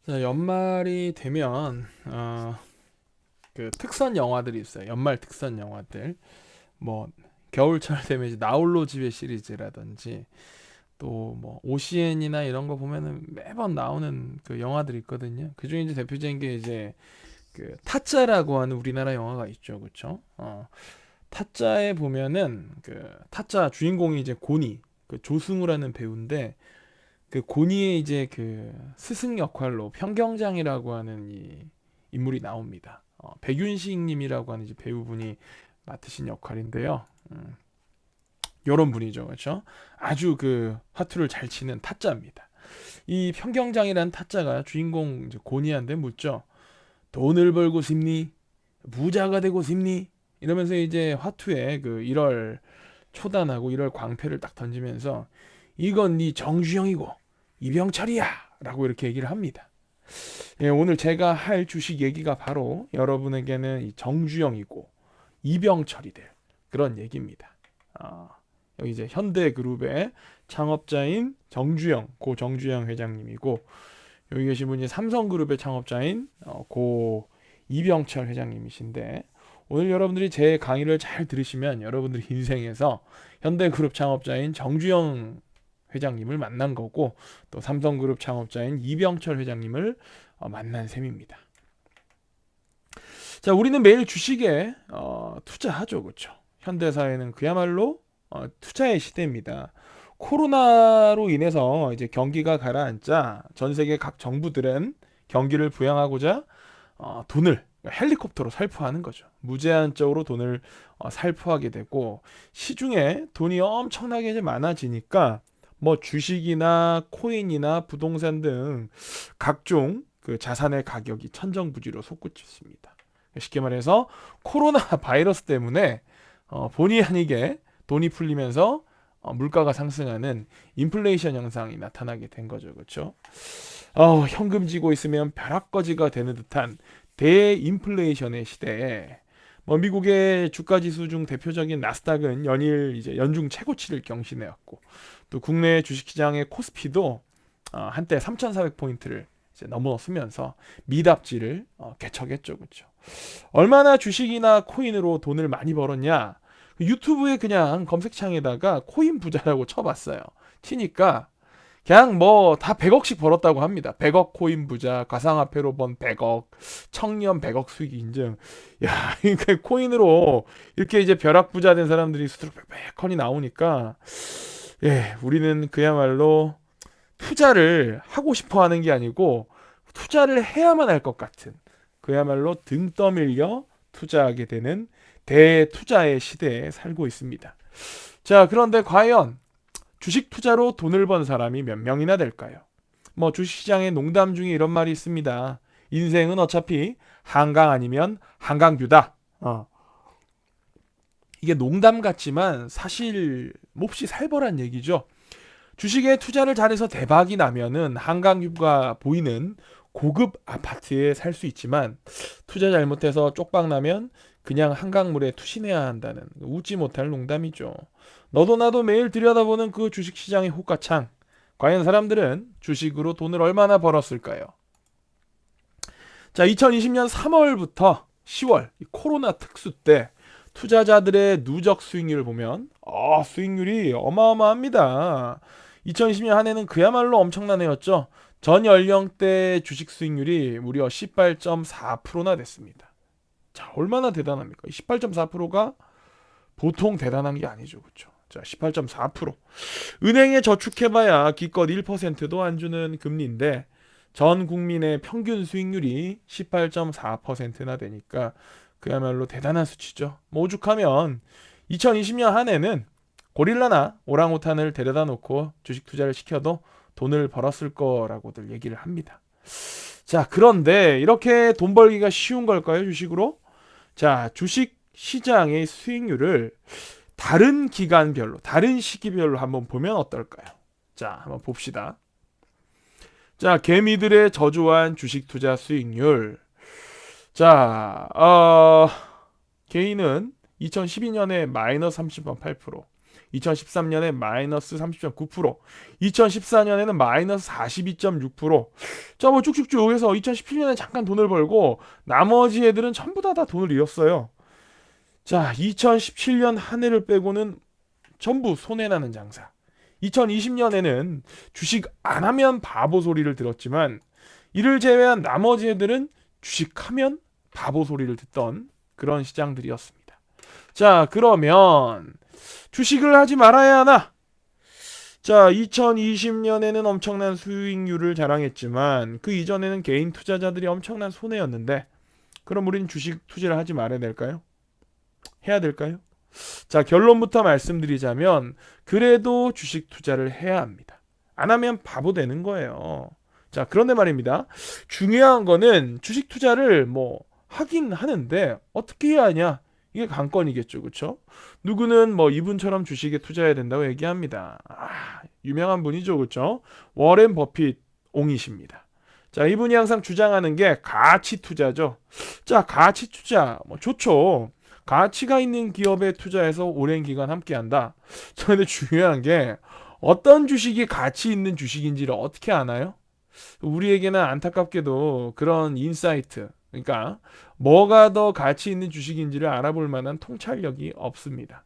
자, 연말이 되면 그 특선 영화들이 있어요. 연말 특선 영화들. 뭐 겨울철 되면 이제 나홀로 집에 시리즈라든지 또 뭐 OCN이나 이런 거 보면은 매번 나오는 그 영화들이 있거든요. 그중에 이제 대표적인 게 이제 그 타짜라고 하는 우리나라 영화가 있죠. 그렇죠? 타짜에 보면은 그 타짜 주인공이 이제 고니 그 조승우라는 배우인데 그 고니의 이제 그 스승 역할로 평경장이라고 하는 이 인물이 나옵니다. 백윤식님이라고 하는 이제 배우분이 맡으신 역할인데요. 요런 분이죠, 그렇죠? 아주 그 화투를 잘 치는 타짜입니다. 이 평경장이라는 타짜가 주인공 이제 고니한테 묻죠. 돈을 벌고 싶니? 부자가 되고 싶니? 이러면서 이제 화투에 그 1월 초단하고 1월 광패를 딱 던지면서 이건 네 정주영이고 이병철이야 라고 이렇게 얘기를 합니다. 예, 오늘 제가 할 주식 얘기가 바로 여러분에게는 이 정주영이고 이병철이 될 그런 얘기입니다. 여기 이제 현대그룹의 창업자인 정주영, 고 정주영 회장님이고 여기 계신 분이 삼성그룹의 창업자인 고 이병철 회장님이신데 오늘 여러분들이 제 강의를 잘 들으시면 여러분들 인생에서 현대그룹 창업자인 정주영 회장님을 만난 거고 또 삼성그룹 창업자인 이병철 회장님을 만난 셈입니다. 자, 우리는 매일 주식에 투자하죠, 그렇죠? 현대 사회는 그야말로 투자의 시대입니다. 코로나로 인해서 이제 경기가 가라앉자 전 세계 각 정부들은 경기를 부양하고자 돈을 헬리콥터로 살포하는 거죠. 무제한적으로 돈을 살포하게 되고 시중에 돈이 엄청나게 이제 많아지니까 뭐 주식이나 코인이나 부동산 등 각종 그 자산의 가격이 천정부지로 솟구쳤습니다. 쉽게 말해서 코로나 바이러스 때문에 본의 아니게 돈이 풀리면서 물가가 상승하는 인플레이션 현상이 나타나게 된 거죠. 그렇죠? 현금 쥐고 있으면 벼락거지가 되는 듯한 대인플레이션의 시대에 뭐 미국의 주가 지수 중 대표적인 나스닥은 연일 이제 연중 최고치를 경신해왔고 또 국내 주식시장의 코스피도 한때 3,400포인트를 이제 넘어서면서 미답지를 개척했죠. 그렇죠? 얼마나 주식이나 코인으로 돈을 많이 벌었냐? 유튜브에 그냥 검색창에다가 코인 부자라고 쳐봤어요. 치니까 그냥 뭐 다 100억씩 벌었다고 합니다. 100억 코인 부자, 가상화폐로 번 100억, 청년 100억 수익 인증. 야, 그러니까 코인으로 이렇게 이제 벼락 부자 된 사람들이 수두룩 빽빽하니 나오니까 예, 우리는 그야말로 투자를 하고 싶어 하는 게 아니고 투자를 해야만 할 것 같은 그야말로 등 떠밀려 투자하게 되는 대투자의 시대에 살고 있습니다. 자, 그런데 과연 주식 투자로 돈을 번 사람이 몇 명이나 될까요? 뭐 주식시장에 농담 중에 이런 말이 있습니다. 인생은 어차피 한강 아니면 한강뷰다. 이게 농담 같지만 사실 몹시 살벌한 얘기죠. 주식에 투자를 잘해서 대박이 나면은 한강뷰가 보이는 고급 아파트에 살 수 있지만 투자 잘못해서 쪽박 나면 그냥 한강물에 투신해야 한다는 웃지 못할 농담이죠. 너도 나도 매일 들여다보는 그 주식시장의 호가창. 과연 사람들은 주식으로 돈을 얼마나 벌었을까요? 자, 2020년 3월부터 10월 코로나 특수 때 투자자들의 누적 수익률을 보면 수익률이 어마어마합니다. 2020년 한 해는 그야말로 엄청난 해였죠. 전 연령대 주식 수익률이 무려 18.4%나 됐습니다. 자, 얼마나 대단합니까? 18.4%가 보통 대단한 게 아니죠. 그렇죠? 자, 18.4%. 은행에 저축해봐야 기껏 1%도 안 주는 금리인데 전 국민의 평균 수익률이 18.4%나 되니까 그야말로 대단한 수치죠. 뭐 오죽하면 2020년 한 해는 고릴라나 오랑우탄을 데려다 놓고 주식 투자를 시켜도 돈을 벌었을 거라고들 얘기를 합니다. 자, 그런데 이렇게 돈 벌기가 쉬운 걸까요, 주식으로? 자, 주식 시장의 수익률을 다른 기간별로, 다른 시기별로 한번 보면 어떨까요? 자, 한번 봅시다. 자, 개미들의 저조한 주식 투자 수익률. 자, 개인은 2012년에 마이너스 30.8%, 2013년에 마이너스 30.9%, 2014년에는 마이너스 42.6%. 자, 뭐 쭉쭉쭉 해서 2017년에 잠깐 돈을 벌고 나머지 애들은 전부 다 돈을 잃었어요. 자, 2017년 한 해를 빼고는 전부 손해나는 장사. 2020년에는 주식 안 하면 바보 소리를 들었지만 이를 제외한 나머지 애들은 주식하면 바보 소리를 듣던 그런 시장들이었습니다. 자, 그러면 주식을 하지 말아야 하나? 자, 2020년에는 엄청난 수익률을 자랑했지만 그 이전에는 개인 투자자들이 엄청난 손해였는데 그럼 우리는 주식 투자를 하지 말아야 될까요? 해야 될까요? 자, 결론부터 말씀드리자면 그래도 주식 투자를 해야 합니다. 안 하면 바보 되는 거예요. 자, 그런데 말입니다. 중요한 거는 주식 투자를 뭐 하긴 하는데 어떻게 해야 하냐? 이게 관건이겠죠. 그렇죠? 누구는 뭐 이분처럼 주식에 투자해야 된다고 얘기합니다. 유명한 분이죠. 그렇죠? 워렌 버핏 옹이십니다. 자, 이분이 항상 주장하는 게 가치 투자죠. 자, 가치 투자 뭐 좋죠. 가치가 있는 기업에 투자해서 오랜 기간 함께한다. 그런데 중요한 게 어떤 주식이 가치 있는 주식인지를 어떻게 아나요? 우리에게는 안타깝게도 그런 인사이트, 그러니까 뭐가 더 가치 있는 주식인지를 알아볼 만한 통찰력이 없습니다.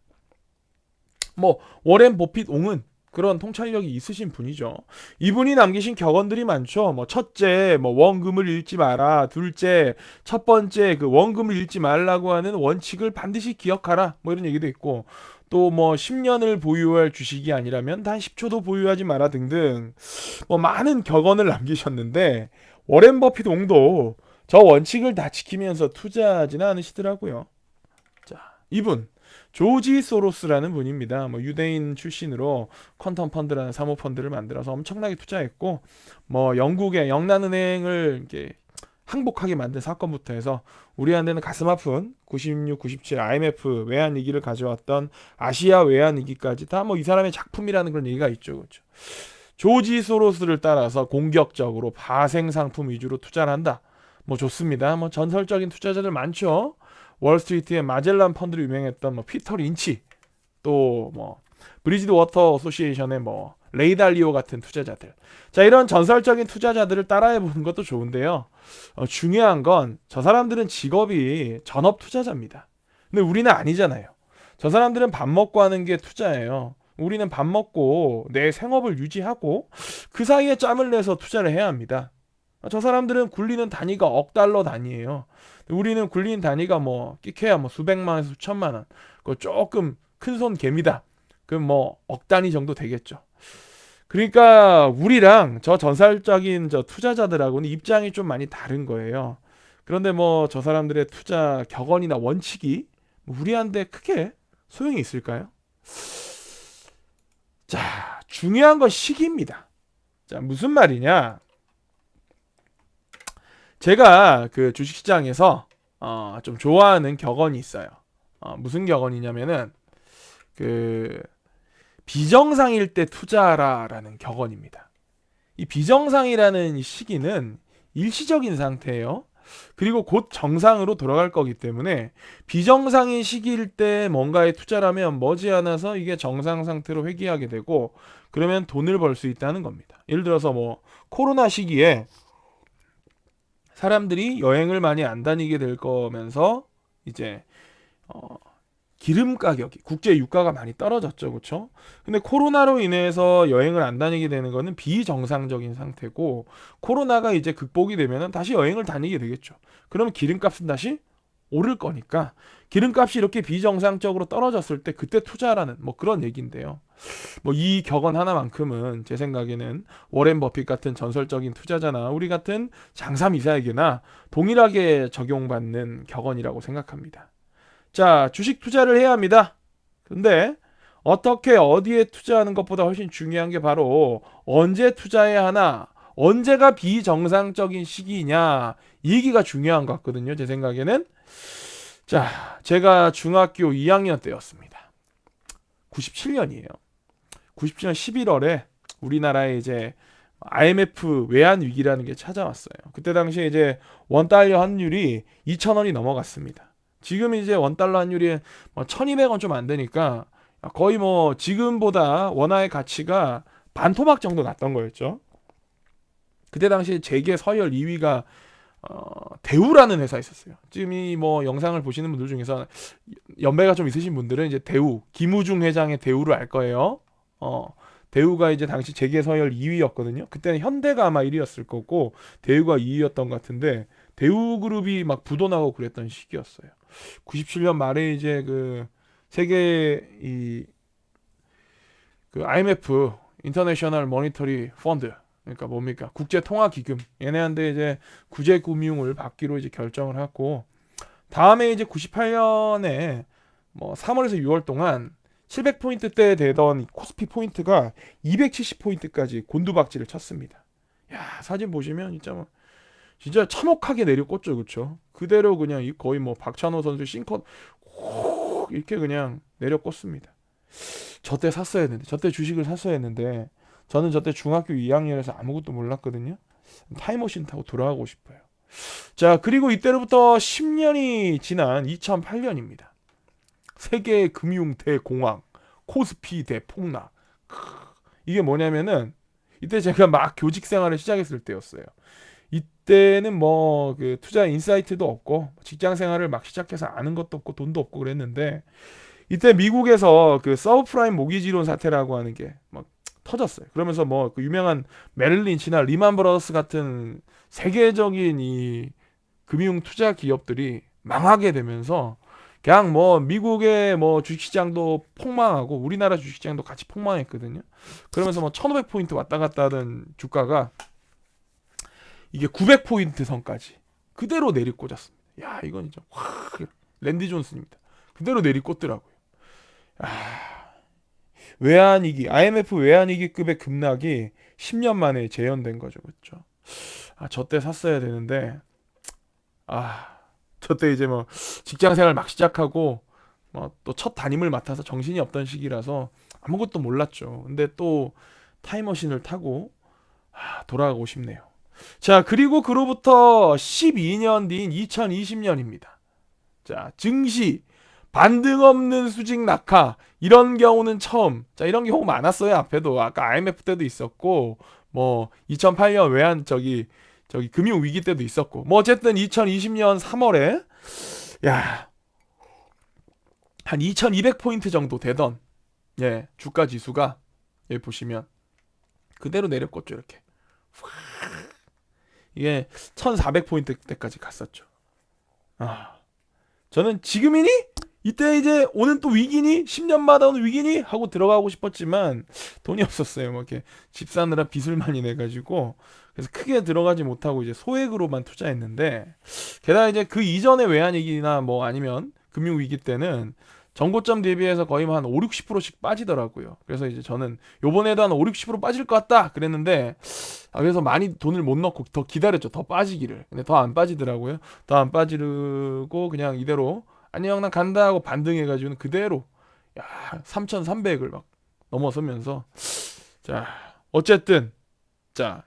뭐 워렌 버핏 옹은 그런 통찰력이 있으신 분이죠. 이분이 남기신 격언들이 많죠. 뭐 첫째, 뭐 원금을 잃지 마라. 둘째, 첫 번째 그 원금을 잃지 말라고 하는 원칙을 반드시 기억하라. 뭐 이런 얘기도 있고 또 뭐 10년을 보유할 주식이 아니라면 단 10초도 보유하지 마라 등등 뭐 많은 격언을 남기셨는데 워렌 버핏 옹도 저 원칙을 다 지키면서 투자하지는 않으시더라고요. 자, 이분 조지 소로스라는 분입니다. 뭐 유대인 출신으로 퀀텀 펀드라는 사모 펀드를 만들어서 엄청나게 투자했고 뭐 영국의 영란은행을 이렇게 항복하게 만든 사건부터 해서 우리한테는 가슴 아픈 96, 97 IMF 외환 위기를 가져왔던 아시아 외환 위기까지 다 뭐 이 사람의 작품이라는 그런 얘기가 있죠. 그렇죠? 조지 소로스를 따라서 공격적으로 파생 상품 위주로 투자를 한다. 뭐 좋습니다. 뭐 전설적인 투자자들 많죠. 월스트리트의 마젤란 펀드로 유명했던 뭐 피터 린치, 또 뭐 브리지드 워터 어소시에이션의 뭐 레이 달리오 같은 투자자들. 자, 이런 전설적인 투자자들을 따라해 보는 것도 좋은데요. 중요한 건 저 사람들은 직업이 전업 투자자입니다. 근데 우리는 아니잖아요. 저 사람들은 밥 먹고 하는 게 투자예요. 우리는 밥 먹고 내 생업을 유지하고 그 사이에 짬을 내서 투자를 해야 합니다. 저 사람들은 굴리는 단위가 억 달러 단위예요. 우리는 굴리는 단위가 뭐 끼케야 뭐 수백만 원에서 수천만 원. 그 조금 큰 손 개미다. 그럼 뭐 억 단위 정도 되겠죠. 그러니까 우리랑 저 전설적인 저 투자자들하고는 입장이 좀 많이 다른 거예요. 그런데 뭐 저 사람들의 투자 격언이나 원칙이 우리한테 크게 소용이 있을까요? 자, 중요한 건 시기입니다. 자, 무슨 말이냐? 제가 그 주식시장에서 좀 좋아하는 격언이 있어요. 무슨 격언이냐면은 그 비정상일 때 투자하라라는 격언입니다. 이 비정상이라는 시기는 일시적인 상태예요. 그리고 곧 정상으로 돌아갈 거기 때문에 비정상인 시기일 때 뭔가에 투자를 하면 머지않아서 이게 정상 상태로 회귀하게 되고 그러면 돈을 벌 수 있다는 겁니다. 예를 들어서 뭐 코로나 시기에 사람들이 여행을 많이 안 다니게 될 거면서 이제 기름 가격이 국제 유가가 많이 떨어졌죠. 그렇죠? 근데 코로나로 인해서 여행을 안 다니게 되는 거는 비정상적인 상태고 코로나가 이제 극복이 되면은 다시 여행을 다니게 되겠죠. 그러면 기름값은 다시 오를 거니까 기름값이 이렇게 비정상적으로 떨어졌을 때 그때 투자라는 뭐 그런 얘기인데요. 뭐 이 격언 하나만큼은 제 생각에는 워렌 버핏 같은 전설적인 투자자나 우리 같은 장사미사에게나 동일하게 적용받는 격언이라고 생각합니다. 자, 주식 투자를 해야 합니다. 근데 어떻게 어디에 투자하는 것보다 훨씬 중요한 게 바로 언제 투자해야 하나, 언제가 비정상적인 시기냐, 이 얘기가 중요한 것 같거든요. 제 생각에는. 자, 제가 중학교 2학년 때였습니다. 97년이에요. 97년 11월에 우리나라에 이제 IMF 외환 위기라는 게 찾아왔어요. 그때 당시에 이제 원달러 환율이 2,000원이 넘어갔습니다. 지금 이제 원달러 환율이 뭐 1,200원 좀 안 되니까 거의 뭐 지금보다 원화의 가치가 반토막 정도 났던 거였죠. 그때 당시 재계 서열 2위가 대우라는 회사 있었어요. 지금 이 뭐 영상을 보시는 분들 중에서 연배가 좀 있으신 분들은 이제 대우, 김우중 회장의 대우를 알 거예요. 대우가 이제 당시 재계 서열 2위였거든요. 그때는 현대가 아마 1위였을 거고 대우가 2위였던 것 같은데 대우그룹이 막 부도나고 그랬던 시기였어요. 97년 말에 이제 그 세계 그 IMF 인터내셔널 모니터리 펀드, 그러니까 뭡니까, 국제통화기금, 얘네한테 이제 구제금융을 받기로 이제 결정을 했고, 다음에 이제 98년에 뭐 3월에서 6월 동안 700포인트대 되던 코스피 포인트가 270포인트까지 곤두박질을 쳤습니다. 야, 사진 보시면 진짜 뭐 진짜 참혹하게 내려꽂죠, 그렇죠? 그대로 그냥 거의 뭐 박찬호 선수 싱커 이렇게 그냥 내려꽂습니다. 저 때 샀어야 했는데, 저 때 주식을 샀어야 했는데, 저는 저 때 중학교 2학년에서 아무것도 몰랐거든요. 타임머신 타고 돌아가고 싶어요. 자, 그리고 이때로부터 10년이 지난 2008년입니다. 세계 금융 대공황, 코스피 대폭락. 이게 뭐냐면은 이때 제가 막 교직 생활을 시작했을 때였어요. 이때는 뭐 그 투자 인사이트도 없고 직장 생활을 막 시작해서 아는 것도 없고 돈도 없고 그랬는데, 이때 미국에서 그 서브프라임 모기지론 사태라고 하는 게 막 터졌어요. 그러면서 뭐 그 유명한 메릴 린치나 리만 브러더스 같은 세계적인 이 금융 투자 기업들이 망하게 되면서 그냥 뭐 미국의 뭐 주식시장도 폭망하고 우리나라 주식시장도 같이 폭망했거든요. 그러면서 뭐 1500포인트 왔다 갔다 하던 주가가 이게 900포인트 선까지 그대로 내리꽂았습니다. 야, 이건 진짜 확 랜디 존슨입니다. 그대로 내리꽂더라고요. 아, 외환위기, IMF 외환위기급의 급락이 10년 만에 재현된 거죠. 그렇죠? 저 때 샀어야 되는데, 저 때 이제 뭐 직장 생활 막 시작하고 뭐 또 첫 담임을 맡아서 정신이 없던 시기라서 아무것도 몰랐죠. 근데 또 타임머신을 타고 돌아가고 싶네요. 자, 그리고 그로부터 12년 뒤인 2020년입니다. 자, 증시 반등 없는 수직 낙하, 이런 경우는 처음. 자, 이런 경우 많았어요. 앞에도 아까 IMF 때도 있었고 뭐 2008년 외환 저기 금융 위기 때도 있었고, 뭐 어쨌든 2020년 3월에 야, 한 2200포인트 정도 되던 주가 지수가 여기 보시면 그대로 내렸겠죠, 이렇게. 이게 1400포인트 때까지 갔었죠. 저는 지금이니? 이때 이제 오는 또 위기니? 10년마다 오는 위기니? 하고 들어가고 싶었지만 돈이 없었어요. 뭐 이렇게 집 사느라 빚을 많이 내가지고, 그래서 크게 들어가지 못하고 이제 소액으로만 투자했는데, 게다가 이제 그 이전의 외환위기나 뭐 아니면 금융위기 때는 전고점 대비해서 거의 한 5, 60%씩 빠지더라고요. 그래서 이제 저는 요번에도 한 5, 60% 빠질 것 같다 그랬는데, 그래서 많이 돈을 못 넣고 더 기다렸죠. 더 빠지기를. 근데 더 안 빠지더라고요. 더 안 빠지고 그냥 이대로 안녕 난 간다 하고 반등해가지고는 그대로 3,300을 막 넘어서면서, 자, 어쨌든 자,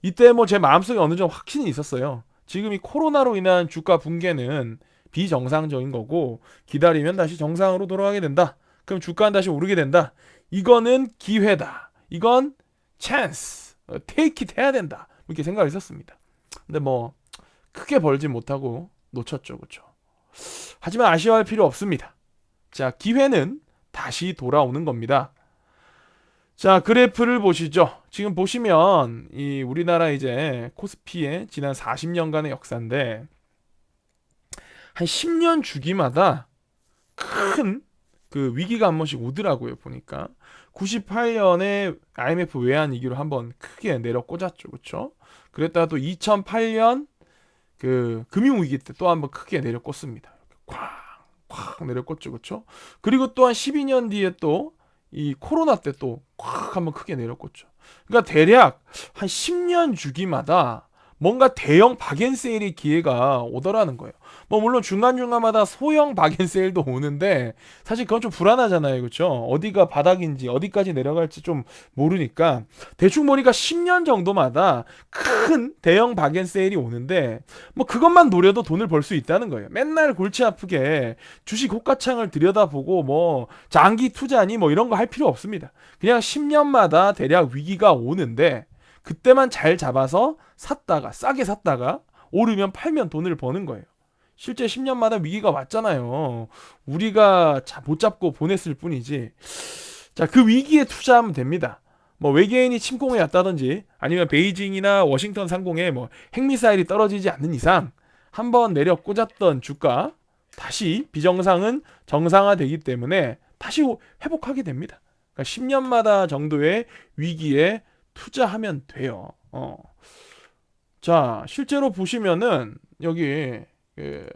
이때 뭐 제 마음속에 어느 정도 확신이 있었어요. 지금 이 코로나로 인한 주가 붕괴는 비정상적인 거고, 기다리면 다시 정상으로 돌아가게 된다. 그럼 주가는 다시 오르게 된다. 이거는 기회다. 이건 찬스. 테이크 잇 해야 된다. 이렇게 생각을 했었습니다. 근데 뭐 크게 벌지 못하고 놓쳤죠. 그렇죠? 하지만 아쉬워할 필요 없습니다. 자, 기회는 다시 돌아오는 겁니다. 자, 그래프를 보시죠. 지금 보시면 이 우리나라 이제 코스피의 지난 40년간의 역사인데, 한 10년 주기마다 큰 그 위기가 한 번씩 오더라고요. 보니까 98년에 IMF 외환 위기로 한번 크게 내려 꽂았죠. 그렇죠? 그랬다가 또 2008년 그 금융 위기 때 또 한번 크게 내려 꽂습니다. 쾅 내려 꽂죠. 그렇죠? 그리고 또 한 12년 뒤에 또 이 코로나 때 또 콱 한번 크게 내려 꽂죠. 그러니까 대략 한 10년 주기마다 뭔가 대형 박앤세일의 기회가 오더라는 거예요. 뭐 물론 중간중간마다 소형 박앤세일도 오는데 사실 그건 좀 불안하잖아요. 그렇죠? 어디가 바닥인지 어디까지 내려갈지 좀 모르니까 대충 보니까 10년 정도마다 큰 대형 박앤세일이 오는데 뭐 그것만 노려도 돈을 벌 수 있다는 거예요. 맨날 골치 아프게 주식 호가창을 들여다보고 뭐 장기 투자니 뭐 이런 거 할 필요 없습니다. 그냥 10년마다 대략 위기가 오는데 그때만 잘 잡아서 샀다가 싸게 샀다가 오르면 팔면 돈을 버는 거예요. 실제 10년마다 위기가 왔잖아요. 우리가 못 잡고 보냈을 뿐이지. 자, 그 위기에 투자하면 됩니다. 뭐 외계인이 침공해 왔다든지 아니면 베이징이나 워싱턴 상공에 뭐 핵미사일이 떨어지지 않는 이상 한번 내려 꽂았던 주가 다시 비정상은 정상화되기 때문에 다시 회복하게 됩니다. 그러니까 10년마다 정도의 위기에 투자하면 돼요. 자, 실제로 보시면은 여기 그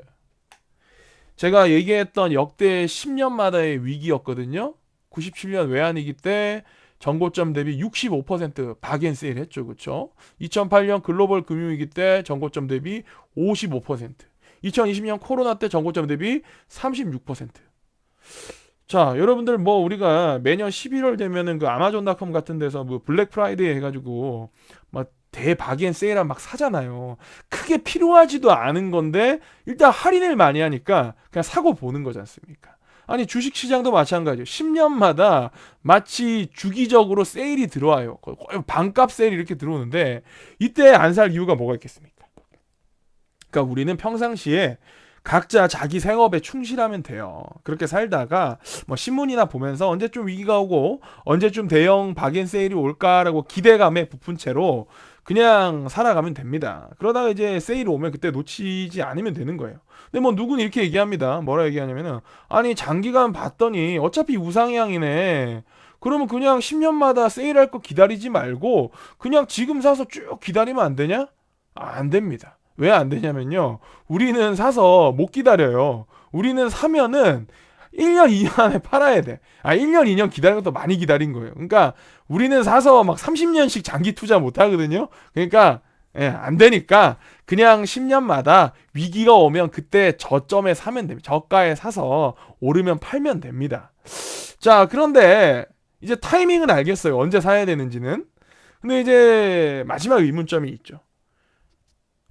제가 얘기했던 역대 10년마다의 위기였거든요. 97년 외환위기 때 전고점 대비 65% 박앤세일 했죠. 그렇죠? 2008년 글로벌 금융위기 때 전고점 대비 55%. 2020년 코로나 때 전고점 대비 36%. 자, 여러분들 뭐 우리가 매년 11월 되면은 그 아마존닷컴 같은 데서 뭐 블랙 프라이데이 해가지고 막 대박앤 세일한 막 사잖아요. 크게 필요하지도 않은 건데 일단 할인을 많이 하니까 그냥 사고 보는 거지 않습니까? 아니 주식 시장도 마찬가지예요. 10년마다 마치 주기적으로 세일이 들어와요. 거의 반값 세일이 이렇게 들어오는데 이때 안 살 이유가 뭐가 있겠습니까? 그러니까 우리는 평상시에 각자 자기 생업에 충실하면 돼요. 그렇게 살다가 뭐 신문이나 보면서 언제쯤 위기가 오고 언제쯤 대형 박앤세일이 올까라고 기대감에 부푼 채로 그냥 살아가면 됩니다. 그러다가 이제 세일이 오면 그때 놓치지 않으면 되는 거예요. 근데 뭐 누군 이렇게 얘기합니다. 뭐라 얘기하냐면은 아니 장기간 봤더니 어차피 우상향이네. 그러면 그냥 10년마다 세일할 거 기다리지 말고 그냥 지금 사서 쭉 기다리면 안 되냐? 안 됩니다. 왜 안 되냐면요. 우리는 사서 못 기다려요. 우리는 사면은 1년, 2년 안에 팔아야 돼. 1년, 2년 기다리는 것도 많이 기다린 거예요. 그러니까 우리는 사서 막 30년씩 장기 투자 못 하거든요. 그러니까 안 되니까 그냥 10년마다 위기가 오면 그때 저점에 사면 됩니다. 저가에 사서 오르면 팔면 됩니다. 자, 그런데 이제 타이밍은 알겠어요. 언제 사야 되는지는. 근데 이제 마지막 의문점이 있죠.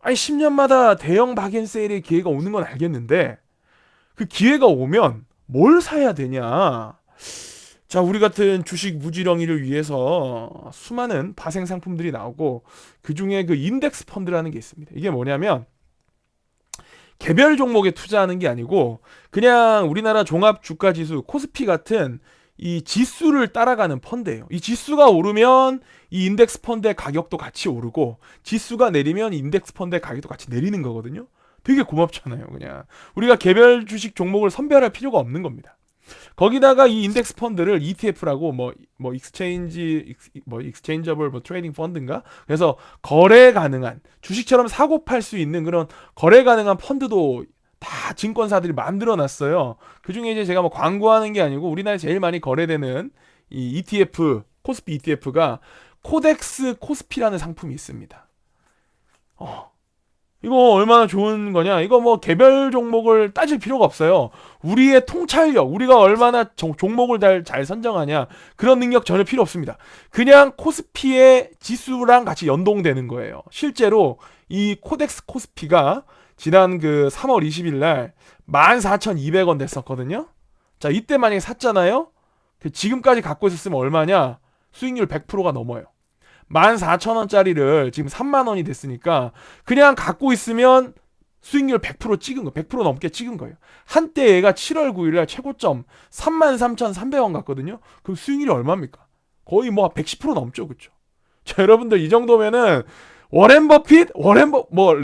아니 10년마다 대형 박앤세일의 기회가 오는 건 알겠는데 그 기회가 오면 뭘 사야 되냐? 자, 우리 같은 주식 무지렁이를 위해서 수많은 파생 상품들이 나오고 그 중에 그 인덱스 펀드라는 게 있습니다. 이게 뭐냐면 개별 종목에 투자하는 게 아니고 그냥 우리나라 종합 주가 지수 코스피 같은 이 지수를 따라가는 펀드예요. 이 지수가 오르면 이 인덱스 펀드의 가격도 같이 오르고 지수가 내리면 인덱스 펀드의 가격도 같이 내리는 거거든요. 되게 고맙잖아요. 그냥 우리가 개별 주식 종목을 선별할 필요가 없는 겁니다. 거기다가 이 인덱스 펀드를 ETF라고 뭐 익스체인저블 뭐 트레이딩 펀드인가? 그래서 거래 가능한 주식처럼 사고 팔 수 있는 그런 거래 가능한 펀드도 다 증권사들이 만들어 놨어요. 그 중에 이제 제가 뭐 광고하는 게 아니고 우리나라에 제일 많이 거래되는 이 ETF, 코스피 ETF가 코덱스 코스피라는 상품이 있습니다. 이거 얼마나 좋은 거냐? 이거 뭐 개별 종목을 따질 필요가 없어요. 우리의 통찰력, 우리가 얼마나 종목을 잘 선정하냐 그런 능력 전혀 필요 없습니다. 그냥 코스피의 지수랑 같이 연동되는 거예요. 실제로 이 코덱스 코스피가 지난 그 3월 20일 날 14,200원 됐었거든요. 자, 이때 만약에 샀잖아요. 지금까지 갖고 있었으면 얼마냐? 수익률 100%가 넘어요. 14,000원짜리를 지금 3만원이 됐으니까 그냥 갖고 있으면 수익률 100% 찍은 거, 100% 넘게 찍은 거예요. 한때 얘가 7월 9일날 최고점 33,300원 갔거든요. 그럼 수익률이 얼마입니까? 거의 뭐 110% 넘죠, 그렇죠? 자, 여러분들 이 정도면은 워렌 버핏,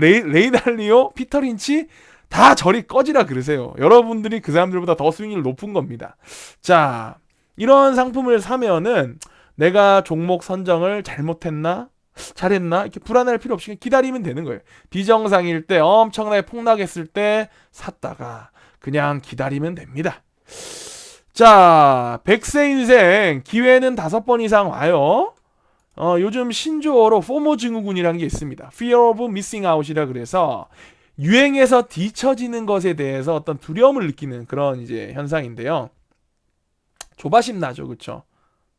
레이 달리오, 피터 린치 다 저리 꺼지라 그러세요. 여러분들이 그 사람들보다 더 수익률 높은 겁니다. 자, 이런 상품을 사면은 내가 종목 선정을 잘못했나? 잘했나? 이렇게 불안할 필요 없이 기다리면 되는 거예요. 비정상일 때 엄청나게 폭락했을 때 샀다가 그냥 기다리면 됩니다. 자, 100세 인생 기회는 5번 이상 와요. 요즘 신조어로 포모 증후군이라는 게 있습니다. Fear of Missing Out이라 그래서 유행에서 뒤처지는 것에 대해서 어떤 두려움을 느끼는 그런 이제 현상인데요. 조바심 나죠, 그쵸?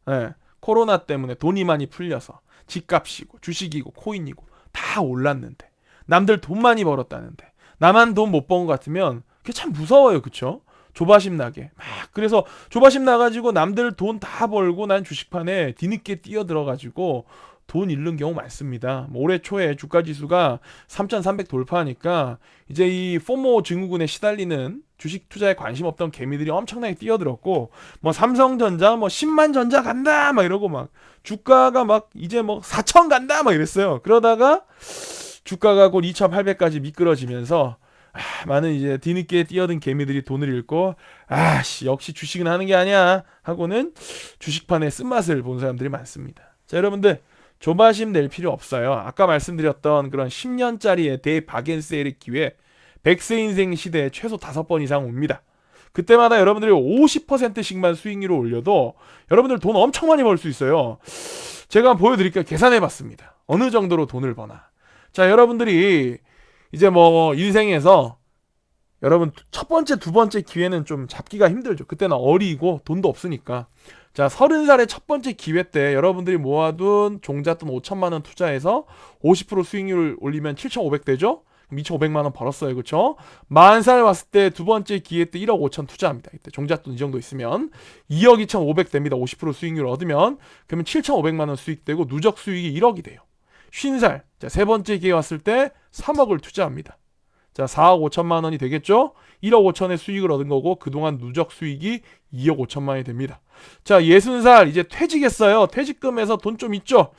예, 코로나 때문에 돈이 많이 풀려서 집값이고 주식이고 코인이고 다 올랐는데 남들 돈 많이 벌었다는데 나만 돈 못 번 것 같으면 그게 참 무서워요, 그쵸? 조바심 나게 막 그래서 조바심 나가지고 남들 돈 다 벌고 난 주식판에 뒤늦게 뛰어들어가지고 돈 잃는 경우 많습니다. 뭐 올해 초에 주가 지수가 3,300 돌파하니까 이제 이 포모 증후군에 시달리는 주식 투자에 관심 없던 개미들이 엄청나게 뛰어들었고 뭐 삼성전자 뭐 10만 전자 간다 막 이러고 막 주가가 막 이제 뭐 4천 간다 막 이랬어요. 그러다가 주가가 곧 2,800까지 미끄러지면서 많은 이제 뒤늦게 뛰어든 개미들이 돈을 잃고 아씨 역시 주식은 하는 게 아니야 하고는 주식판의 쓴맛을 본 사람들이 많습니다. 자, 여러분들 조바심 낼 필요 없어요. 아까 말씀드렸던 그런 10년짜리의 대바겐세일의 기회 100세 인생 시대에 최소 5번 이상 옵니다. 그때마다 여러분들이 50%씩만 수익률을 올려도 여러분들 돈 엄청 많이 벌 수 있어요. 제가 보여드릴게요. 계산해봤습니다. 어느 정도로 돈을 버나. 자, 여러분들이 이제 뭐 인생에서 여러분 첫 번째, 두 번째 기회는 좀 잡기가 힘들죠. 그때는 어리고 돈도 없으니까. 자, 30살의 첫 번째 기회 때 여러분들이 모아둔 종잣돈 5천만 원 투자해서 50% 수익률을 올리면 7,500 되죠? 2,500만 원 벌었어요. 그렇죠? 40살 왔을 때 두 번째 기회 때 1억 5천 투자합니다. 이때 종잣돈 이 정도 있으면 2억 2,500 됩니다. 50% 수익률 얻으면 그러면 7,500만 원 수익되고 누적 수익이 1억이 돼요. 50살. 자, 세 번째 기회 왔을 때 3억을 투자합니다. 자, 4억 5천만 원이 되겠죠? 1억 5천의 수익을 얻은 거고 그동안 누적 수익이 2억 5천만 원이 됩니다. 자, 60살 이제 퇴직했어요. 퇴직금에서 돈 좀 있죠?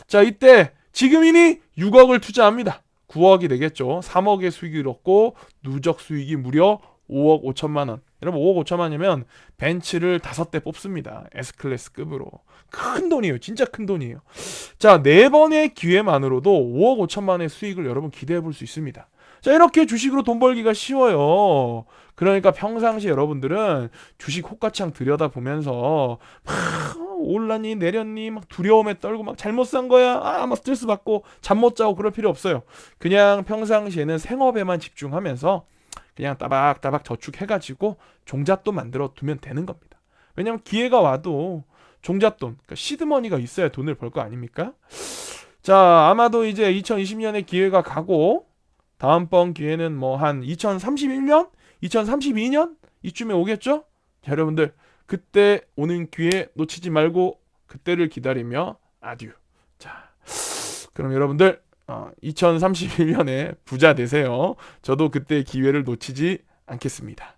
자, 이때 지금이니 6억을 투자합니다. 9억이 되겠죠. 3억의 수익을 얻고 누적 수익이 무려 5억 5천만 원. 여러분 5억 5천만 원이면 벤츠를 5대 뽑습니다. S클래스급으로. 큰 돈이에요. 진짜 큰 돈이에요. 자, 4번의 기회만으로도 5억 5천만 원의 수익을 여러분 기대해 볼 수 있습니다. 자, 이렇게 주식으로 돈 벌기가 쉬워요. 그러니까 평상시 여러분들은 주식 호가창 들여다보면서 막 올랐니 내렸니 막 두려움에 떨고 막 잘못 산 거야 막 스트레스 받고 잠 못 자고 그럴 필요 없어요. 그냥 평상시에는 생업에만 집중하면서 그냥 따박따박 저축해가지고 종잣돈 만들어 두면 되는 겁니다. 왜냐면 기회가 와도 종잣돈, 그러니까 시드머니가 있어야 돈을 벌 거 아닙니까? 자, 아마도 이제 2020년에 기회가 가고 다음번 기회는 뭐 한 2031년? 2032년? 이쯤에 오겠죠? 자, 여러분들 그때 오는 기회 놓치지 말고 그때를 기다리며 아듀. 자, 그럼 여러분들 2031년에 부자 되세요. 저도 그때 기회를 놓치지 않겠습니다.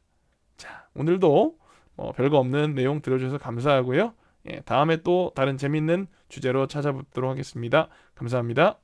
자, 오늘도 별거 없는 내용 들어주셔서 감사하고요. 예, 다음에 또 다른 재밌는 주제로 찾아뵙도록 하겠습니다. 감사합니다.